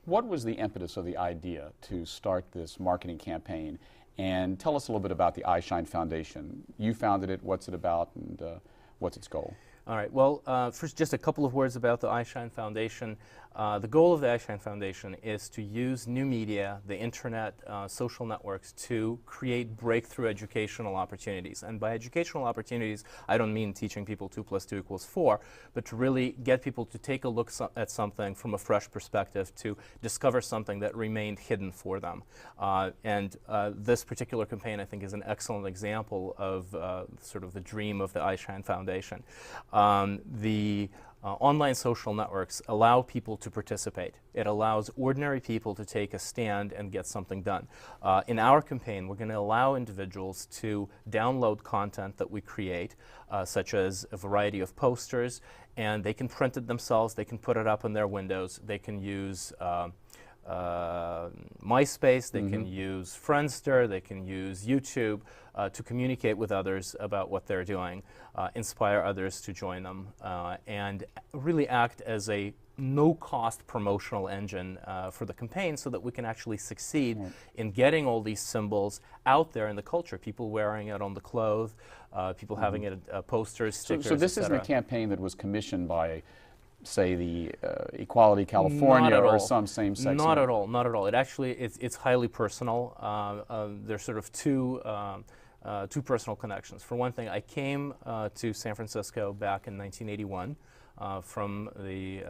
What was the impetus of the idea to start this marketing campaign? And tell us a little bit about the iShine Foundation. You founded it, what's it about, and what's its goal? All right, well, first just a couple of words about the iShine Foundation. The goal of the iShine Foundation is to use new media, the internet, social networks, to create breakthrough educational opportunities. And by educational opportunities, I don't mean teaching people 2 + 2 = 4, but to really get people to take a look at something from a fresh perspective, to discover something that remained hidden for them. This particular campaign, I think, is an excellent example of sort of the dream of the iShine Foundation. Online social networks allow people to participate. It allows ordinary people to take a stand and get something done. In our campaign, we're going to allow individuals to download content that we create, such as a variety of posters, and they can print it themselves, they can put it up in their windows, they can use MySpace, they can use Friendster, they can use YouTube to communicate with others about what they're doing, inspire others to join them, and really act as a no-cost promotional engine for the campaign, so that we can actually succeed in getting all these symbols out there in the culture, people wearing it on the clothes, people having it posters, stickers, So this isn't a campaign that was commissioned by, say, the Equality California or some same-sex? Not at all, not at all. It actually, it's highly personal. There's sort of two personal connections. For one thing, I came to San Francisco back in 1981 from the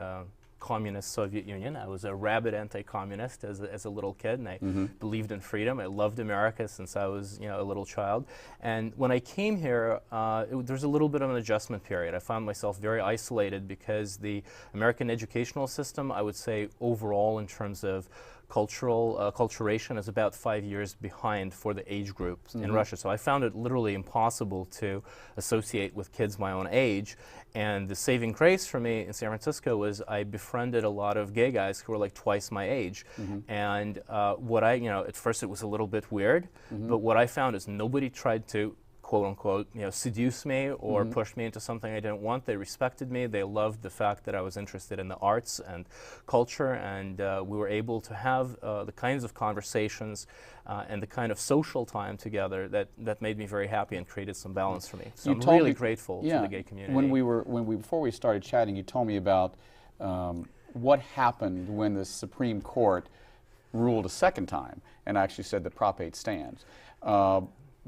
communist Soviet Union. I was a rabid anti-communist as a little kid, and I believed in freedom. I loved America since I was, a little child. And when I came here, there's a little bit of an adjustment period. I found myself very isolated because the American educational system, I would say overall in terms of culturation, is about 5 years behind for the age groups in Russia. So I found it literally impossible to associate with kids my own age. And the saving grace for me in San Francisco was I befriended a lot of gay guys who were like twice my age. And what at first it was a little bit weird, but what I found is nobody tried to quote-unquote, seduce me or push me into something I didn't want. They respected me. They loved the fact that I was interested in the arts and culture, and we were able to have the kinds of conversations and the kind of social time together that made me very happy and created some balance for me. So I'm really grateful to the gay community. Before we started chatting, you told me about what happened when the Supreme Court ruled a second time and actually said that Prop 8 stands.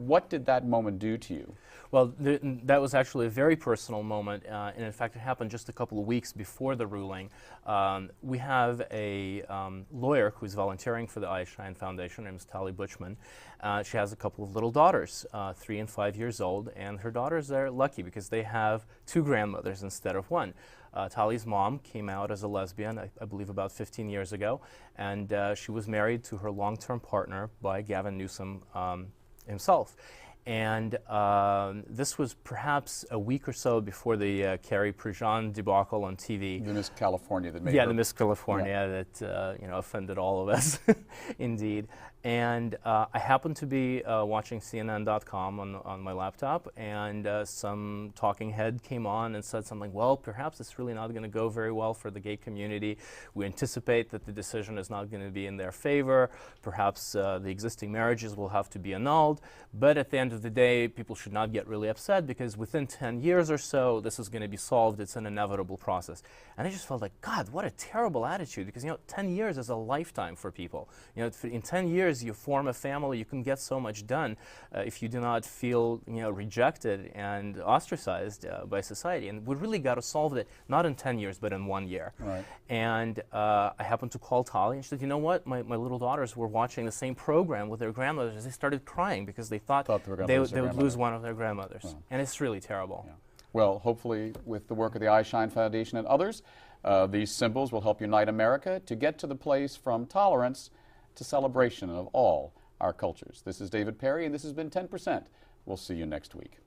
What did that moment do to you? Well, that was actually a very personal moment, and in fact it happened just a couple of weeks before the ruling. We have a lawyer who's volunteering for the iShine Foundation. Her name is Tali Butchman. She has a couple of little daughters, 3 and 5 years old, and her daughters are lucky because they have 2 grandmothers instead of 1. Tali's mom came out as a lesbian, I believe about 15 years ago, and she was married to her long-term partner by Gavin Newsom himself. And this was perhaps a week or so before the Carrie Prejean debacle on TV. The Miss California that made the Miss California that offended all of us, indeed. And I happened to be watching CNN.com on my laptop, and some talking head came on and said something, well, perhaps it's really not going to go very well for the gay community. We anticipate that the decision is not going to be in their favor. Perhaps the existing marriages will have to be annulled. But at the end of the day, people should not get really upset because within 10 years or so, this is going to be solved. It's an inevitable process. And I just felt like, God, what a terrible attitude, because 10 years is a lifetime for people. In 10 years, you form a family, you can get so much done if you do not feel rejected and ostracized by society. And we really got to solve it, not in 10 years, but in 1 year. Right. And I happened to call Tali, and she said, you know what, my little daughters were watching the same program with their grandmothers. They started crying because they thought they would lose one of their grandmothers. Oh. And it's really terrible. Yeah. Well, hopefully with the work of the iShine Foundation and others, these symbols will help unite America to get to the place from tolerance to celebration of all our cultures. This is David Perry, and this has been 10%. We'll see you next week.